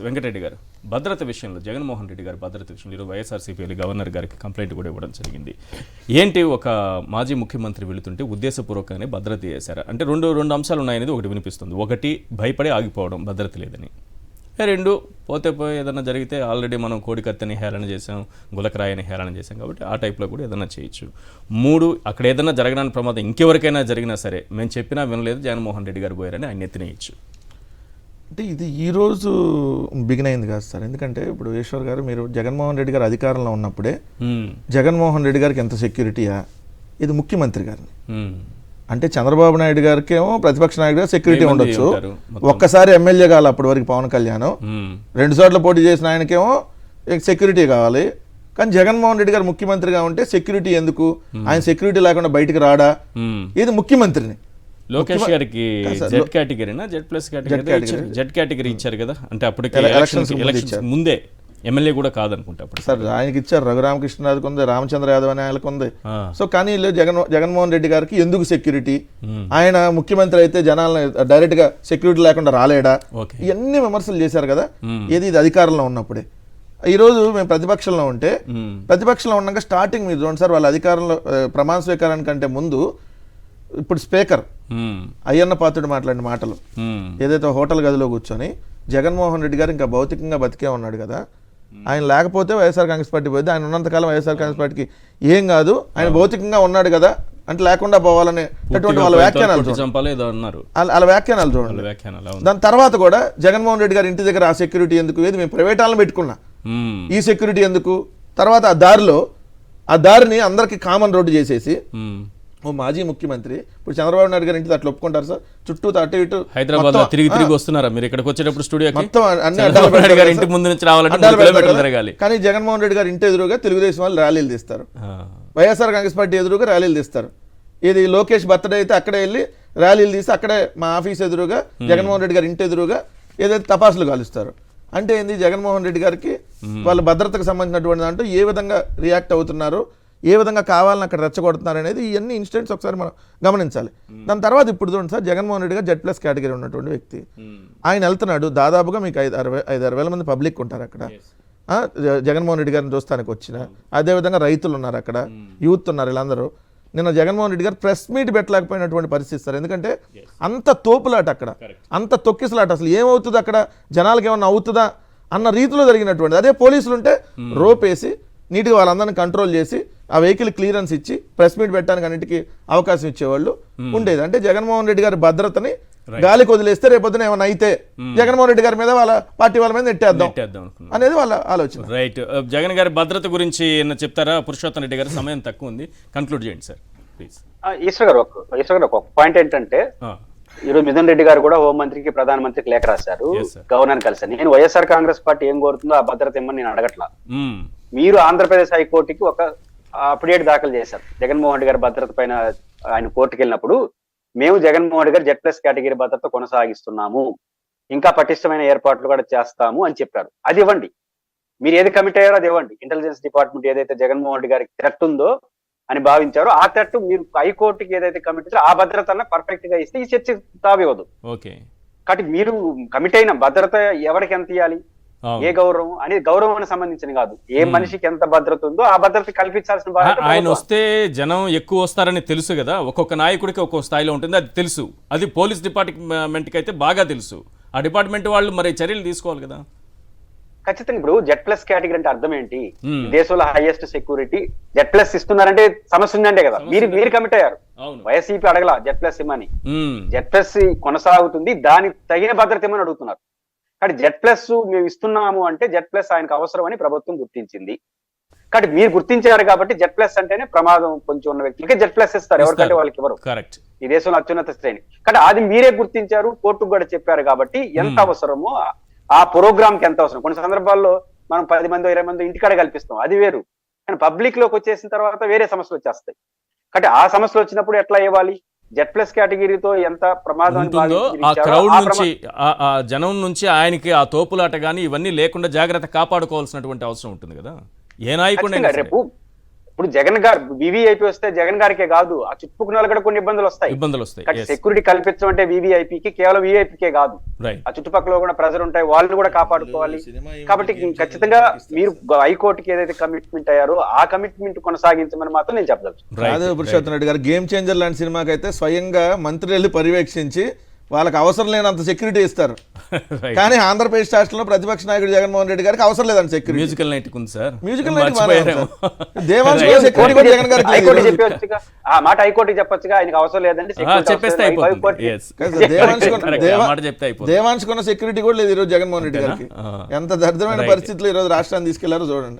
వెంకటరెడ్డి గారు భద్రత విషయంలో జగన్మోహన్ రెడ్డి గారు భద్రత విషయంలో ఈరోజు వైఎస్ఆర్సీపీ గవర్నర్ గారికి కంప్లైంట్ కూడా ఇవ్వడం జరిగింది. ఏంటి ఒక మాజీ ముఖ్యమంత్రి వెళుతుంటే ఉద్దేశపూర్వకంగానే భద్రత చేశారు అంటే రెండు అంశాలు ఉన్నాయనేది ఒకటి వినిపిస్తుంది. ఒకటి భయపడి ఆగిపోవడం, భద్రత లేదని. రెండు పోతే ఏదైనా జరిగితే ఆల్రెడీ మనం కోడికత్తెని హేళన చేసాం, గులకరాయని హేళన చేసాం కాబట్టి ఆ టైప్లో కూడా ఏదైనా చేయొచ్చు. మూడు, అక్కడ ఏదైనా జరగడానికి ప్రమాదం ఇంకెవరికైనా జరిగినా సరే మేము చెప్పినా వినలేదు జగన్మోహన్ రెడ్డి గారు పోయారని ఆయన ఎత్తినేయచ్చు. అంటే ఇది ఈరోజు బిగిన్ అయింది కాదు సార్. ఎందుకంటే ఇప్పుడు ఈశ్వర్ గారు మీరు జగన్మోహన్ రెడ్డి గారు అధికారంలో ఉన్నప్పుడే జగన్మోహన్ రెడ్డి గారికి ఎంత సెక్యూరిటీయా, ఇది ముఖ్యమంత్రి గారిని. అంటే చంద్రబాబు నాయుడు గారికి ఏమో ప్రతిపక్ష నాయుడు గారు సెక్యూరిటీ ఉండొచ్చు, ఒక్కసారి ఎమ్మెల్యే కావాలి అప్పటి వరకు పవన్ కళ్యాణ్, 2 చోట్ల పోటీ చేసిన ఆయనకేమో సెక్యూరిటీ కావాలి. కానీ జగన్మోహన్ రెడ్డి గారు ముఖ్యమంత్రిగా ఉంటే సెక్యూరిటీ ఎందుకు, ఆయన సెక్యూరిటీ లేకుండా బయటకు రాడా, ఇది ముఖ్యమంత్రిని. లోకేష్ గారికి జెడ్ కేటగిరీనా Z plus category Z category ఇచ్చారు కదా, అంటే అప్పటికి ఎలక్షన్స్ ముందే ఎమ్మెల్యే కూడా కాదనుకుంటా అప్పుడు సార్ ఆయనకి ఇచ్చారు. రఘురామకృష్ణరాజుకు ఉంది, రామచంద్ర యాదవ్ అనే ఆయనకు ఉంది. సో కానీ జగన్మోహన్ రెడ్డి గారికి ఎందుకు సెక్యూరిటీ, ఆయన ముఖ్యమంత్రి అయితే జనాలను డైరెక్ట్ గా సెక్యూరిటీ లేకుండా రాలేడా, ఇవన్నీ విమర్శలు చేశారు కదా. ఇది అధికారంలో ఉన్నప్పుడే. ఈ రోజు మేము ప్రతిపక్షంలో ఉంటే, ప్రతిపక్షంలో ఉన్నాక స్టార్టింగ్ మీరు చూడండి సార్, వాళ్ళ అధికారంలో ప్రమాణ స్వీకారానికంటే ముందు ఇప్పుడు స్పీకర్ అయ్యన్న పాత్రుడు మాట్లాడిన మాటలు, ఏదైతే హోటల్ గదిలో కూర్చొని జగన్మోహన్ రెడ్డి గారు ఇంకా భౌతికంగా బతికే ఉన్నాడు కదా, ఆయన లేకపోతే వైఎస్ఆర్ కాంగ్రెస్ పార్టీ పోయింది, ఆయన ఉన్నంతకాలం వైఎస్ఆర్ కాంగ్రెస్ పార్టీకి ఏం కాదు, ఆయన భౌతికంగా ఉన్నాడు కదా అంటే లేకుండా పోవాలనే వాళ్ళ వ్యాఖ్యానాలు చూడండి. దాని తర్వాత కూడా జగన్మోహన్ రెడ్డి గారి ఇంటి దగ్గర ఆ సెక్యూరిటీ ఎందుకు, ఏది మేము ప్రైవేట్ వాళ్ళని పెట్టుకున్నా, ఈ సెక్యూరిటీ ఎందుకు, తర్వాత ఆ దారిని అందరికి కామన్ రోడ్డు చేసేసి ఓ మాజీ ముఖ్యమంత్రి ఇప్పుడు చంద్రబాబు నాయుడు గారి ఇంటి అట్లా ఒప్పుకుంటారు సార్, చుట్టూ అటు ఇటు హైదరాబాద్ తిరిగి వస్తున్నారా మీరు ఇక్కడికి వచ్చేటప్పుడు స్టూడియో మొత్తం అన్ని ఇంటి ముందు నుంచి రావాలంటే. కానీ జగన్మోహన్ రెడ్డి గారి ఇంటి ఎదురుగా తెలుగుదేశం వాళ్ళు ర్యాలీలు తీస్తారు, వైఎస్ఆర్ కాంగ్రెస్ పార్టీ ఎదురుగా ర్యాలీలు తీస్తారు. ఇది లోకేష్ బర్త్డే అయితే అక్కడే వెళ్ళి ర్యాలీలు తీసి అక్కడే మా ఆఫీస్ ఎదురుగా జగన్మోహన్ రెడ్డి గారి ఇంటి ఎదురుగా ఏదైతే టపాసులు కాలుస్తారు. అంటే ఏంది, జగన్మోహన్ రెడ్డి గారికి వాళ్ళ భద్రతకు సంబంధించినటువంటి దాంట్లో ఏ విధంగా రియాక్ట్ అవుతున్నారు, ఏ విధంగా కావాలని అక్కడ రెచ్చగొడుతున్నారు అనేది ఇవన్నీ ఇన్సిడెంట్స్ ఒకసారి మనం గమనించాలి. దాని తర్వాత ఇప్పుడు చూడండి సార్, జగన్మోహన్ రెడ్డి గారు జెడ్ ప్లస్ కేటగిరీ ఉన్నటువంటి వ్యక్తి, ఆయన వెళ్తున్నాడు, దాదాపుగా మీకు 5-6 వేల మంది పబ్లిక్ ఉంటారు అక్కడ. జగన్మోహన్ రెడ్డి గారిని చూస్తానికి వచ్చిన, అదేవిధంగా రైతులు ఉన్నారు అక్కడ, యూత్ ఉన్నారు, వీళ్ళందరూ. నిన్న జగన్మోహన్ రెడ్డి గారు ప్రెస్ మీట్ పెట్టలేకపోయినటువంటి పరిస్థితి సార్. ఎందుకంటే అంత తోపులాట అక్కడ, అంత తొక్కిసలాట, అసలు ఏమవుతుంది అక్కడ, జనాలకు ఏమన్నా అవుతుందా అన్న రీతిలో జరిగినటువంటిది. అదే పోలీసులు ఉంటే రోపేసి నీట్గా వాళ్ళందరినీ కంట్రోల్ చేసి ఆ వెహికల్ క్లియరెన్స్ ఇచ్చి ప్రెస్ మీట్ పెట్టడానికి అన్నిటికీ అవకాశం ఇచ్చేవాళ్ళు ఉండేది. అంటే జగన్మోహన్ రెడ్డి గారి భద్రతని గాలికి వదిలేస్తే రేపొద్దున ఏమైనా అయితే జగన్మోహన్ రెడ్డి గారి మీద వాళ్ళ పార్టీ వాళ్ళ మీద నెట్టేద్దాం అనేది వాళ్ళ ఆలోచన. రైట్, జగన్ గారి భద్రత గురించి చెప్తారా పురుషోత్తం రెడ్డి గారు? సమయం తక్కువ ఉంది, కన్క్లూడ్ చేయండి సార్ ప్లీజ్. ఈశ్వర్ గారు ఒక పాయింట్ ఏంటంటే, ఈరోజు మిథున్ రెడ్డి గారు కూడా హోంమంత్రికి ప్రధానమంత్రికి లేఖ రాశారు, గవర్నర్ కలిసి. నేను వైఎస్ఆర్ కాంగ్రెస్ పార్టీ ఏం కోరుతుందో ఆ భద్రత ఇమ్మని నేను అడగట్లా. మీరు ఆంధ్రప్రదేశ్ హైకోర్టుకి ఒక అప్డేట్ దాఖలు చేశారు జగన్మోహన్ రెడ్డి గారి భద్రత పైన. ఆయన కోర్టుకు వెళ్ళినప్పుడు మేము జగన్మోహన్ రెడ్డి గారు జెడ్ ప్లస్ కేటగిరీ భద్రత కొనసాగిస్తున్నాము, ఇంకా పటిష్టమైన ఏర్పాట్లు కూడా చేస్తాము అని చెప్పారు. అది ఇవ్వండి, మీరు ఏది కమిట్ అయ్యారో అది ఇవ్వండి. ఇంటెలిజెన్స్ డిపార్ట్మెంట్ ఏదైతే జగన్మోహన్ రెడ్డి గారికి థ్రెట్ ఉందో అని భావించారో ఆ థ్రెట్ మీరు హైకోర్టుకి ఏదైతే కమిట్ చేశారో ఆ భద్రత పర్ఫెక్ట్ గా ఇస్తే ఈ చర్చ తావివ్వదు. కాబట్టి మీరు కమిట్ అయిన భద్రత ఎవరికి ఎంత ఇవ్వాలి, ఏ గౌరవం అనేది గౌరవానికి సంబంధించిన కాదు, ఏ మనిషికి ఎంత భద్రత ఉందో ఆ భద్రత కల్పించాల్సిన బాధ్యత. ఆయన వస్తే జనం ఎక్కువ వస్తారని తెలుసు కదా, ఒక్కొక్క నాయకుడికి ఒక్కొక్క స్థాయిలో ఉంటుంది, అది తెలుసు. అది పోలీస్ డిపార్ట్మెంట్కి అయితే బాగా తెలుసు. ఆ డిపార్ట్మెంట్ వాళ్ళు మరి చర్యలు తీసుకోవాలి కదా. ఖచ్చితంగా. ఇప్పుడు జెడ్ ప్లస్ కేటగిరీ అంటే అర్థం ఏంటి, దేశంలో హైయెస్ట్ సెక్యూరిటీ జెడ్ ప్లస్ ఇస్తున్నారంటే సమస్య ఉందంటే కదా. మీరు కమిట్ అయ్యారు, వైఎస్ఈపీ అడగల జెడ్ ప్లస్ ఇమ్మని. జెడ్ ప్లస్ కొనసాగుతుంది, దానికి తగిన భద్రత ఇమ్మని అడుగుతున్నారు. కానీ జెడ్ ప్లస్ మేము ఇస్తున్నాము అంటే జెడ్ ప్లస్ ఆయనకు అవసరం అని ప్రభుత్వం గుర్తించింది. కాబట్టి మీరు గుర్తించారు కాబట్టి జెడ్ ప్లస్ అంటేనే ప్రమాదం కొంచెం ఉన్న వ్యక్తులకి జెడ్ ప్లస్ ఇస్తారు, ఎవరికంటే వాళ్ళకి ఇవ్వరు. ఈ దేశంలో అత్యున్నత శ్రేణి. కానీ అది మీరే గుర్తించారు, కోర్టుకు కూడా చెప్పారు. కాబట్టి ఎంత అవసరమో ఆ ప్రోగ్రామ్ కి ఎంత అవసరం. కొన్ని సందర్భాల్లో మనం 10 మంది 20 మంది ఇంటికాడ కల్పిస్తాం, అది వేరు. కానీ పబ్లిక్ లోకి వచ్చేసిన తర్వాత వేరే సమస్యలు వచ్చేస్తాయి. కాబట్టి ఆ సమస్యలు వచ్చినప్పుడు ఎట్లా ఇవ్వాలి, జెడ్ ప్లస్ కేటగిరీతో ఎంత ప్రమాదం ఉంటుందో ఆ క్రౌడ్ నుంచి, ఆ జనం నుంచి ఆయనకి ఆ తోపులాట కానీ ఇవన్నీ లేకుండా జాగ్రత్త కాపాడుకోవాల్సినటువంటి అవసరం ఉంటుంది కదా ఏ నాయకుడు. రేపు ఇప్పుడు జగన్ గారు వివిఐపి వస్తే జగన్ గారికే కాదు, ఆ చుట్టుపక్కల వాళ్ళకి కూడా కొన్ని ఇబ్బందులు వస్తాయి. ఇబ్బందులు వస్తాయి. Yes. సెక్యూరిటీ కల్పించడం అంటే వివిఐపికి కేవలం విఐపికే కాదు, రైట్. ఆ చుట్టుపక్కల కూడా ప్రజలు ఉంటాయి, వాళ్ళని కూడా కాపాడుకోవాలి. కాబట్టి ఖచ్చితంగా మీరు హైకోర్టుకి ఏదైతే కమిట్మెంట్ అయ్యారో ఆ కమిట్మెంట్ కొనసాగించమని మాత్రం నేను చెప్పదలుచు. కాదు పురుషోత్తం రెడ్డి గారు, గేమ్ చేంజర్ లాంటి సినిమాకి అయితే స్వయంగా మంత్రి వెళ్ళి పర్యవేక్షించి వాళ్ళకి అవసరం లేనంత సెక్యూరిటీ ఇస్తారు. కానీ ఆంధ్రప్రదేశ్ రాష్ట్రంలో ప్రతిపక్ష నాయకుడు జగన్మోహన్ రెడ్డి గారికి అవసరం లేదండి సెక్యూరిటీ. మ్యూజికల్ నైట్ ఉంది సార్. మ్యూజికల్ మర్చిపోయారేమో. సెక్యూరిటీ కూడా జగన్ గారికి లేదు. హైకోర్టు చెప్పవచ్చుగా, ఆ మాట హైకోర్టుకి చెప్పొచ్చుగా, ఆయనకి అవసరం లేదండి security చెప్పేస్తే అవసరం లేదు. అయిపోతుంది. High court- Yes. దేవాంశ్ ఆ మాట చెప్తే అయిపోతుంది. దేవాంశ్ కొన్న సెక్యూరిటీ కూడా లేదు ఈరోజు జగన్మోహన్ రెడ్డి గారికి. ఎంత దరిద్రమైన పరిస్థితుల్లో ఈరోజు రాష్ట్రాన్ని తీసుకెళ్లారో చూడండి.